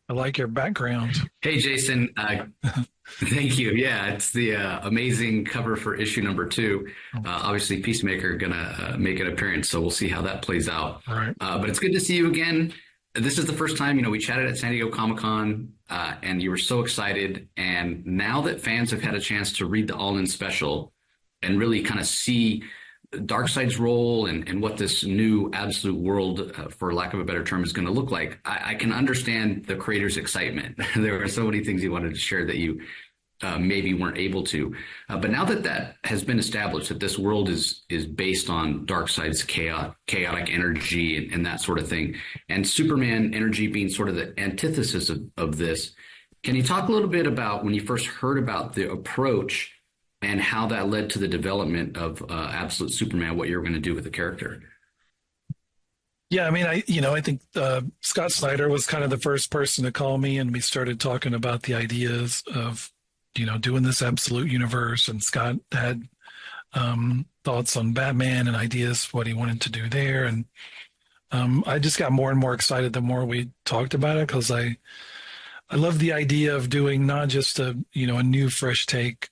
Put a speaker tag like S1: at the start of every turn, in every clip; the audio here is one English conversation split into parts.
S1: I like your background.
S2: Hey, Jason. Thank you. Yeah, it's the amazing cover for issue number two. Obviously, Peacemaker gonna make an appearance, so we'll see how that plays out.
S1: All right.
S2: But it's good to see you again. This is the first time, we chatted at San Diego Comic-Con, and you were so excited. And now that fans have had a chance to read the All-In special and really kind of see Darkseid's role and what this new absolute world, for lack of a better term, is going to look like, I can understand the creator's excitement. There are so many things he wanted to share that you maybe weren't able to. But now that that has been established, that this world is based on Darkseid's chaotic energy and that sort of thing, and Superman energy being sort of the antithesis of this, can you talk a little bit about when you first heard about the approach and how that led to the development of Absolute Superman, what you were going to do with the character?
S1: Yeah, I mean, I think Scott Snyder was kind of the first person to call me, and we started talking about the ideas of, doing this absolute universe. And Scott had thoughts on Batman and ideas what he wanted to do there, and I just got more and more excited the more we talked about it, because I love the idea of doing not just a new fresh take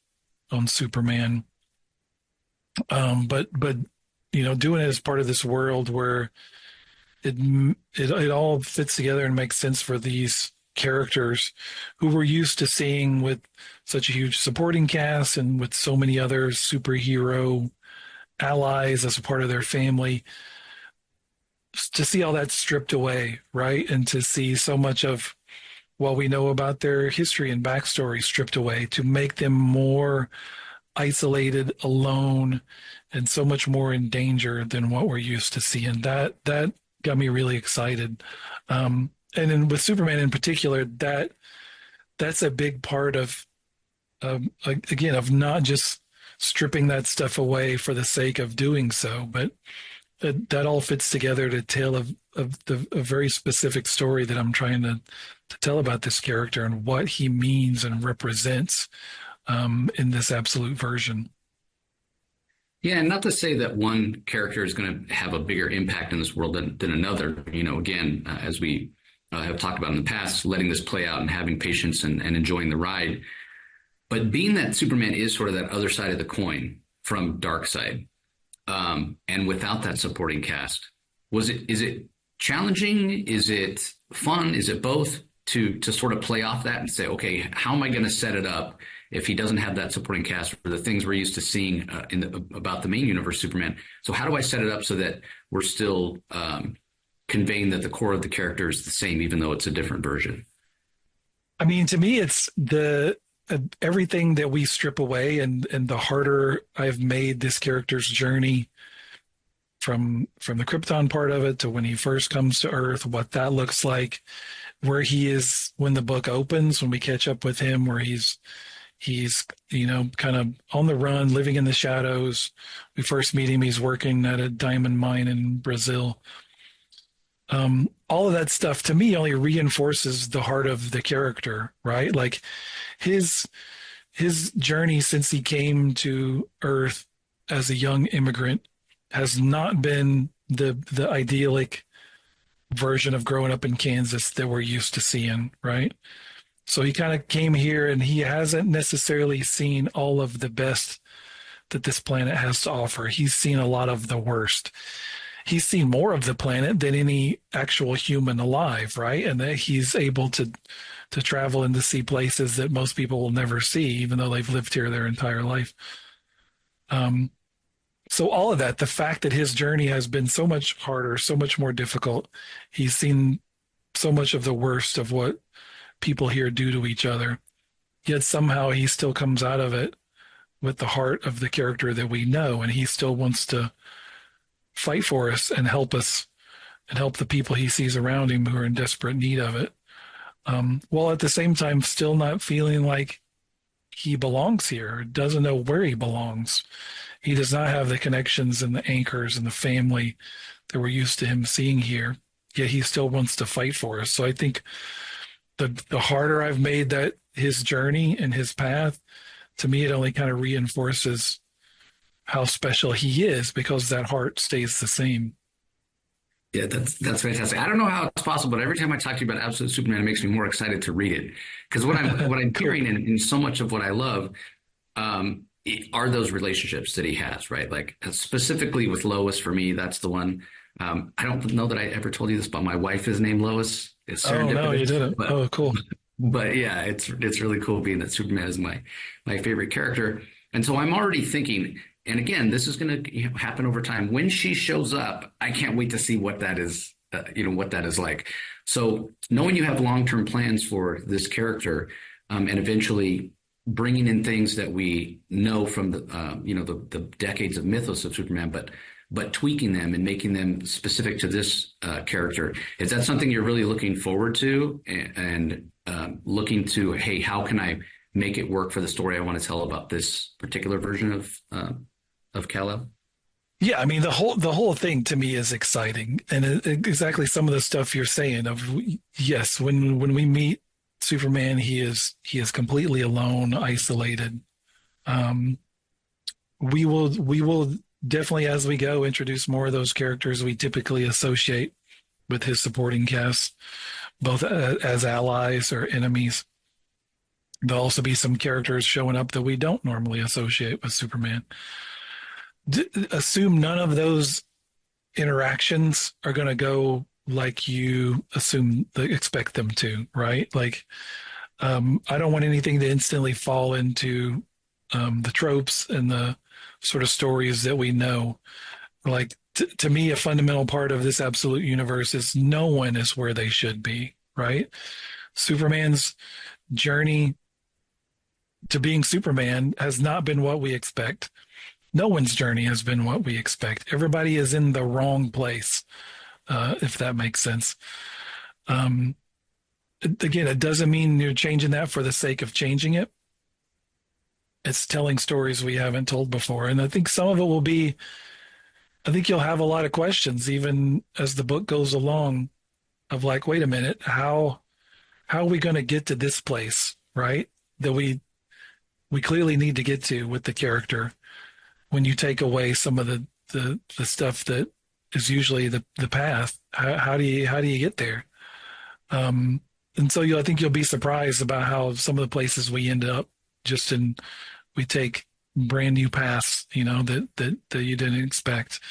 S1: on Superman, but doing it as part of this world where it all fits together and makes sense for these characters who we're used to seeing with such a huge supporting cast and with so many other superhero allies as a part of their family. To see all that stripped away, right, and to see so much of what we know about their history and backstory stripped away, to make them more isolated, alone, and so much more in danger than what we're used to seeing. That got me really excited. And then with Superman in particular, that's a big part of again, of not just stripping that stuff away for the sake of doing so, but that all fits together to tell a very specific story that I'm trying to tell about this character and what he means and represents in this absolute version.
S2: Yeah, and not to say that one character is going to have a bigger impact in this world than another. Again, as we have talked about in the past, letting this play out and having patience and enjoying the ride. But being that Superman is sort of that other side of the coin from Darkseid, and without that supporting cast, is it challenging? Is it fun? Is it both to sort of play off that and say, okay, how am I going to set it up if he doesn't have that supporting cast for the things we're used to seeing about the main universe Superman? So how do I set it up so that we're still conveying that the core of the character is the same, even though it's a different version?
S1: I mean, to me, it's everything that we strip away, and the harder I've made this character's journey from the Krypton part of it to when he first comes to Earth, what that looks like, where he is when the book opens, when we catch up with him, where he's kind of on the run, living in the shadows. We first meet him, he's working at a diamond mine in Brazil. All of that stuff to me only reinforces the heart of the character, right? Like his journey since he came to Earth as a young immigrant has not been the idyllic version of growing up in Kansas that we're used to seeing, right? So he kind of came here and he hasn't necessarily seen all of the best that this planet has to offer. He's seen a lot of the worst. He's seen more of the planet than any actual human alive, right? And that he's able to travel and to see places that most people will never see, even though they've lived here their entire life. So all of that, the fact that his journey has been so much harder, so much more difficult, he's seen so much of the worst of what people here do to each other, yet somehow he still comes out of it with the heart of the character that we know, and he still wants to fight for us and help the people he sees around him who are in desperate need of it, while at the same time still not feeling like he belongs here, doesn't know where he belongs. He does not have the connections and the anchors and the family that we're used to him seeing here, yet he still wants to fight for us. So I think the harder I've made that his journey and his path, to me, it only kind of reinforces how special he is, because that heart stays the same.
S2: Yeah, that's fantastic. I don't know how it's possible, but every time I talk to you about Absolute Superman, it makes me more excited to read it. Because what I'm
S1: Cool.
S2: hearing in so much of what I love are those relationships that he has, right? Like specifically with Lois, for me, that's the one. I don't know that I ever told you this, but my wife is named Lois. It's
S1: Oh no, you
S2: serendipitous,
S1: didn't. Oh, cool.
S2: but yeah, it's really cool being that Superman is my favorite character. And so I'm already thinking, and again, this is going to happen over time. When she shows up, I can't wait to see what that is, what that is like. So knowing you have long-term plans for this character, and eventually bringing in things that we know from the decades of mythos of Superman, but tweaking them and making them specific to this character. Is that something you're really looking forward to and looking to, hey, how can I make it work for the story I want to tell about this particular version of Kal-El?
S1: Yeah, I mean the whole thing to me is exciting, and exactly some of the stuff you're saying. Of yes, when we meet Superman, he is completely alone, isolated. Um, we will definitely, as we go, introduce more of those characters we typically associate with his supporting cast, both as allies or enemies. There'll also be some characters showing up that we don't normally associate with Superman. Assume none of those interactions are going to go like you expect them to, right? Like, I don't want anything to instantly fall into the tropes and the sort of stories that we know. Like, to me, a fundamental part of this absolute universe is no one is where they should be, right? Superman's journey to being Superman has not been what we expect. No one's journey has been what we expect. Everybody is in the wrong place, if that makes sense. Um, Again, it doesn't mean you're changing that for the sake of changing it. It's telling stories we haven't told before. And I think some of it will be, I think you'll have a lot of questions even as the book goes along of like, wait a minute, how are we going to get to this place, right? That we clearly need to get to with the character when you take away some of the stuff that is usually the path. How do you get there? Um, and so I think you'll be surprised about how some of the places we end up just in we take brand new paths, that you didn't expect.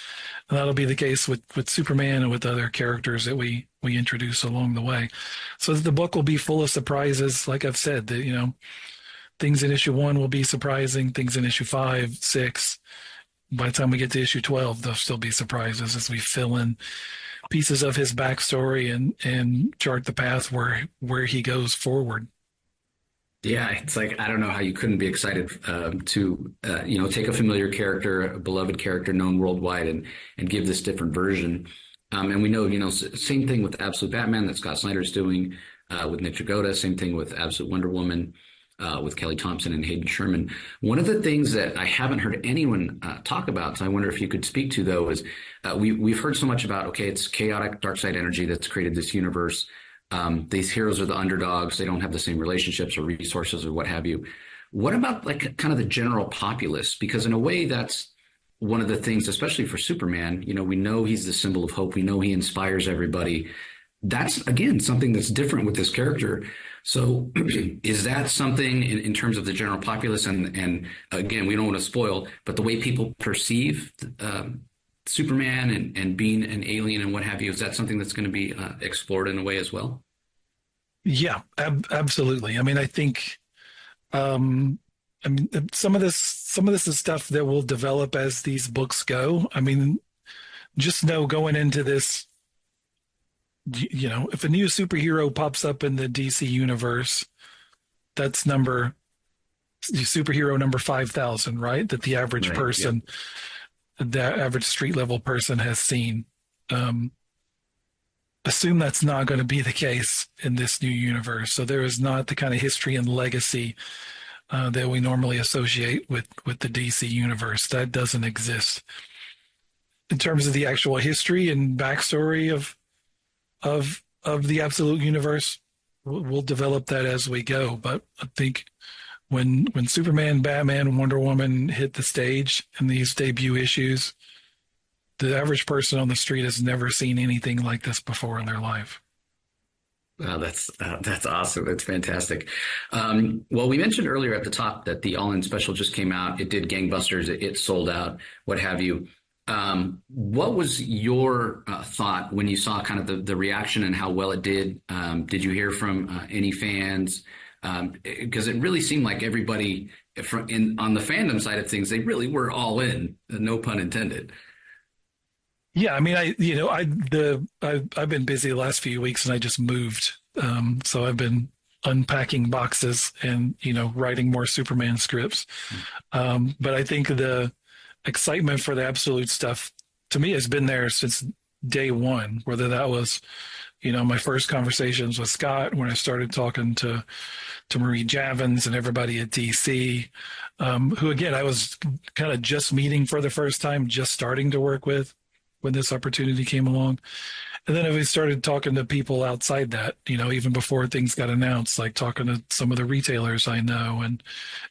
S1: And that'll be the case with Superman and with other characters that we introduce along the way. So the book will be full of surprises. Like I've said, that things in issue 1 will be surprising. Things in issue 5, 6. By the time we get to issue 12, there'll still be surprises as we fill in pieces of his backstory and chart the path where he goes forward.
S2: Yeah, it's like I don't know how you couldn't be excited to take a familiar character, a beloved character known worldwide, and give this different version. And we know same thing with Absolute Batman that Scott Snyder's doing with Nick Dragotta. Same thing with Absolute Wonder Woman with Kelly Thompson and Hayden Sherman. One of the things that I haven't heard anyone talk about, so I wonder if you could speak to though, is we've heard so much about it's chaotic Darkseid energy that's created this universe. These heroes are the underdogs. They don't have the same relationships or resources or what have you. What about like kind of the general populace? Because in a way, that's one of the things, especially for Superman, we know he's the symbol of hope. We know he inspires everybody. That's, again, something that's different with this character. So is that something in terms of the general populace? And again, we don't want to spoil, but the way people perceive Superman and being an alien and what have you, is that something that's going to be explored in a way as well?
S1: Yeah, absolutely. I mean, I think, some of this is stuff that will develop as these books go. I mean, just know going into this, if a new superhero pops up in the DC universe, that's superhero number 5,000, right? That the average
S2: Right. Yep.
S1: person, the average street level person has seen. Um, Assume that's not going to be the case in this new universe. So there is not the kind of history and legacy that we normally associate with the DC universe. That doesn't exist. In terms of the actual history and backstory of the absolute universe, we'll develop that as we go. But I think when Superman, Batman, Wonder Woman hit the stage in these debut issues, the average person on the street has never seen anything like this before in their life.
S2: Wow, that's awesome. That's fantastic. Well, we mentioned earlier at the top that the All-In Special just came out. It did gangbusters. It sold out, what have you. What was your thought when you saw kind of the reaction and how well it did? Did you hear from any fans? Because it really seemed like everybody on the fandom side of things, they really were all in, no pun intended.
S1: Yeah, I mean, I've been busy the last few weeks, and I just moved. So I've been unpacking boxes and writing more Superman scripts. But I think the excitement for the absolute stuff to me has been there since day one. Whether that was my first conversations with Scott when I started talking to Marie Javins and everybody at DC, who again I was kind of just meeting for the first time, just starting to work with when this opportunity came along. And then we started talking to people outside that, even before things got announced, like talking to some of the retailers I know, and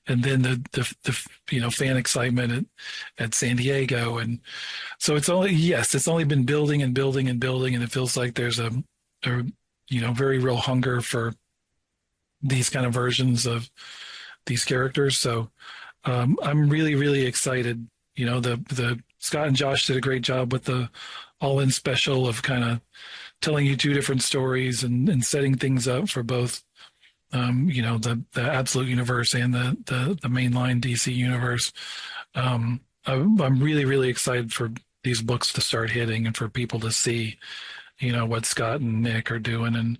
S1: then the fan excitement at San Diego. And so it's only been building and building and building, and it feels like there's a very real hunger for these kind of versions of these characters. So I'm really, really excited. The Scott and Josh did a great job with the All-In Special of kind of telling you two different stories and setting things up for both, the Absolute Universe and the mainline DC universe. I'm really, really excited for these books to start hitting and for people to see, what Scott and Nick are doing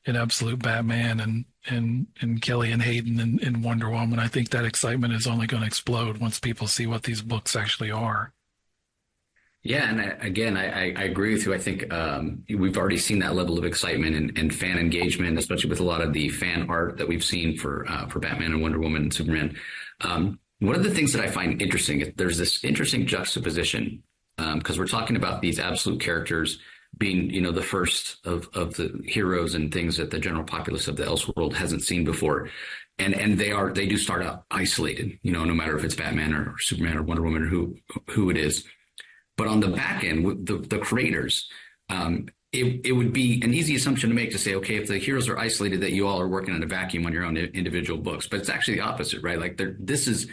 S1: in Absolute Batman and Kelly and Hayden in Wonder Woman. I think that excitement is only going to explode once people see what these books actually are.
S2: Yeah, and I agree with you. I think we've already seen that level of excitement and fan engagement, especially with a lot of the fan art that we've seen for Batman and Wonder Woman and Superman. One of the things that I find interesting, there's this interesting juxtaposition because we're talking about these absolute characters being, the first of the heroes and things that the general populace of the Elseworld hasn't seen before. And they do start out isolated, no matter if it's Batman or Superman or Wonder Woman or who it is. But on the back end, with the creators, it would be an easy assumption to make to say, okay, if the heroes are isolated, that you all are working in a vacuum on your own individual books. But it's actually the opposite, right? Like this has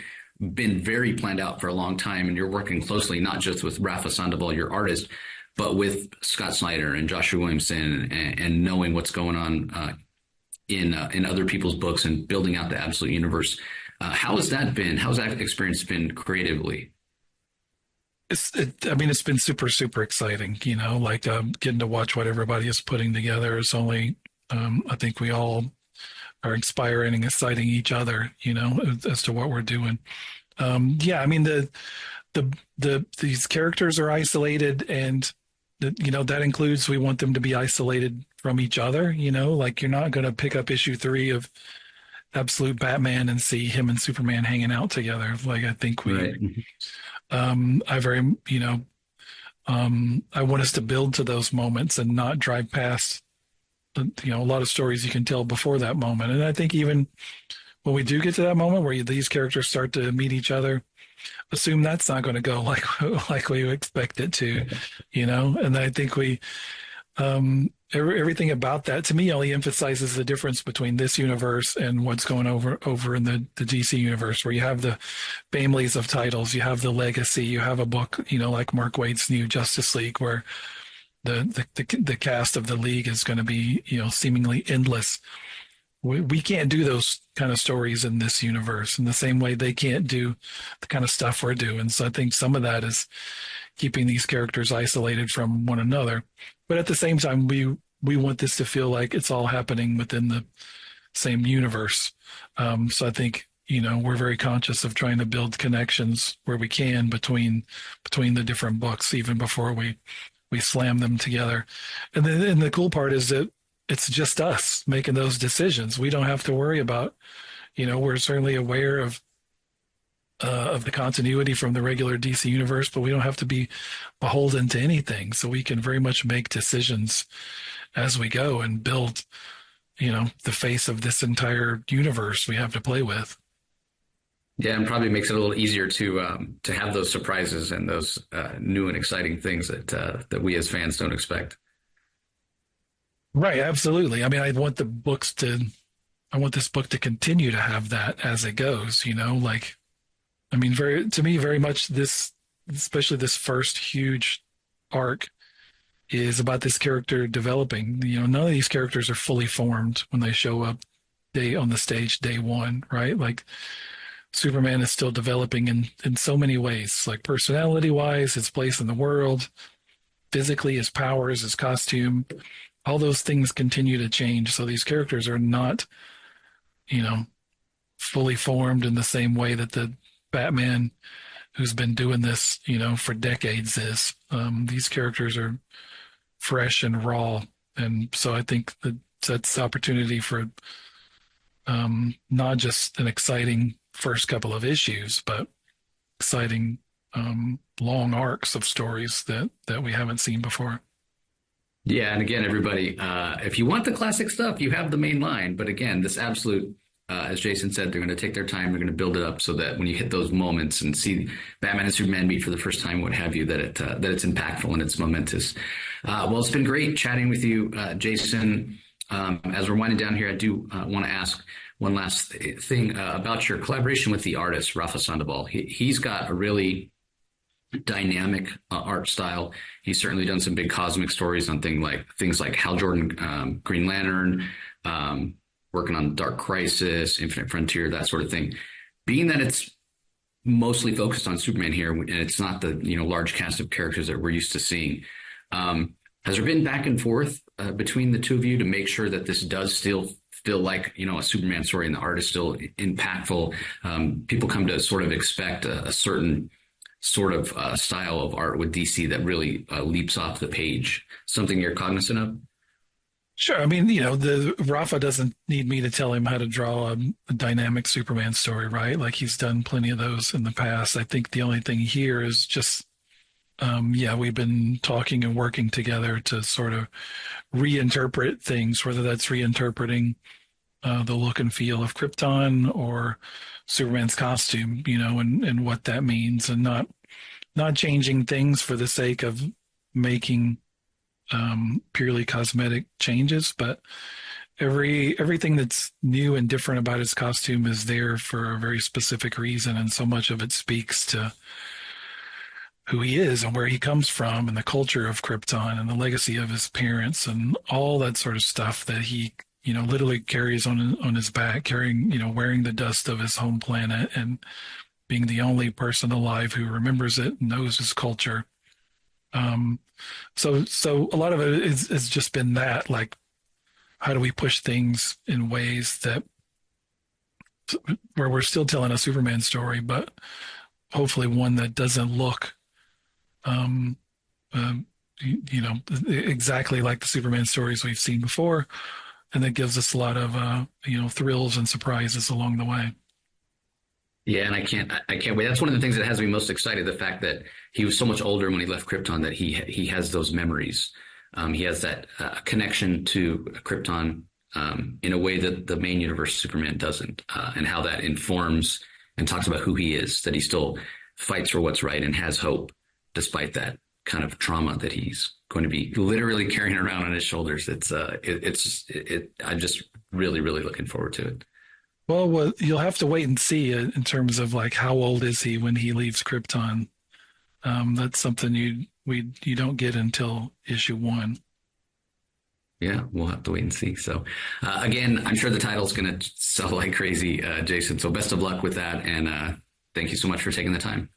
S2: been very planned out for a long time, and you're working closely not just with Rafa Sandoval, your artist, but with Scott Snyder and Joshua Williamson, and knowing what's going on in other people's books and building out the Absolute Universe. How has that been? How's that experience been creatively?
S1: It's been super, super exciting, getting to watch what everybody is putting together is only, I think we all are inspiring and exciting each other, as to what we're doing. These characters are isolated, and that includes, we want them to be isolated from each other, like you're not going to pick up issue 3 of Absolute Batman and see him and Superman hanging out together. Like, I think
S2: Right.
S1: I want us to build to those moments and not drive past, a lot of stories you can tell before that moment. And I think even when we do get to that moment where these characters start to meet each other, assume that's not going to go like we expect it to, and I think everything about that to me only emphasizes the difference between this universe and what's going over in the DC universe, where you have the families of titles, you have the legacy, you have a book, like Mark Waid's new Justice League, where the cast of the League is going to be, seemingly endless. We can't do those kind of stories in this universe in the same way they can't do the kind of stuff we're doing. So I think some of that is keeping these characters isolated from one another. But at the same time, we want this to feel like it's all happening within the same universe. So I think, we're very conscious of trying to build connections where we can between the different books, even before we slam them together. And then the cool part is that it's just us making those decisions. We don't have to worry about, we're certainly aware of the continuity from the regular DC universe, but we don't have to be beholden to anything. So we can very much make decisions as we go and build, the face of this entire universe we have to play with.
S2: Yeah, and probably makes it a little easier to have those surprises and those new and exciting things that we as fans don't expect.
S1: Right, absolutely. I mean, I want this book to continue to have that as it goes, you know, like I mean, very to me, very much this, especially this first huge arc is about this character developing. You know, none of these characters are fully formed when they show up day on the stage day one, right? Like Superman is still developing in so many ways, like personality wise, his place in the world, physically, his powers, his costume, all those things continue to change. So these characters are not, you know, fully formed in the same way that the Batman who's been doing this, you know, for decades is. These characters are fresh and raw, and so I think that that's the opportunity for not just an exciting first couple of issues, but exciting long arcs of stories that we haven't seen before.
S2: Yeah, and again, everybody, if you want the classic stuff, you have the main line. But again, this absolute, as Jason said, they're going to take their time. They're going to build it up so that when you hit those moments and see Batman and Superman meet for the first time, what have you, that it's impactful and it's momentous. Well, it's been great chatting with you, Jason. As we're winding down here, I do want to ask one last thing about your collaboration with the artist Rafa Sandoval. He's got a really dynamic art style. He's certainly done some big cosmic stories on things like Hal Jordan, Green Lantern, working on Dark Crisis, Infinite Frontier, that sort of thing. Being that it's mostly focused on Superman here, and it's not the large cast of characters that we're used to seeing. Has there been back and forth between the two of you to make sure that this does still feel like a Superman story and the art is still impactful? People come to sort of expect a certain sort of style of art with DC that really leaps off the page. Something you're cognizant of?
S1: Sure. I mean, the Rafa doesn't need me to tell him how to draw a dynamic Superman story, right? Like he's done plenty of those in the past. I think the only thing here is just, yeah, we've been talking and working together to sort of reinterpret things, whether that's reinterpreting the look and feel of Krypton or Superman's costume, and what that means, and not changing things for the sake of making purely cosmetic changes, but everything that's new and different about his costume is there for a very specific reason, and so much of it speaks to who he is and where he comes from and the culture of Krypton and the legacy of his parents and all that sort of stuff that he literally carries on his back, carrying, wearing the dust of his home planet and being the only person alive who remembers it and knows his culture. So a lot of it is just been that, like, how do we push things in ways that where we're still telling a Superman story, but hopefully one that doesn't look, um, exactly like the Superman stories we've seen before, and that gives us a lot of thrills and surprises along the way.
S2: Yeah, and I can't wait. That's one of the things that has me most excited. The fact that he was so much older when he left Krypton that he has those memories. He has that connection to Krypton in a way that the main universe Superman doesn't, and how that informs and talks about who he is. That he still fights for what's right and has hope despite that kind of trauma that he's going to be literally carrying around on his shoulders. I'm just really, really looking forward to it.
S1: Well, you'll have to wait and see in terms of like how old is he when he leaves Krypton. That's something you don't get until issue 1.
S2: Yeah, we'll have to wait and see. So, again, I'm sure the title's going to sell like crazy, Jason. So best of luck with that. And thank you so much for taking the time.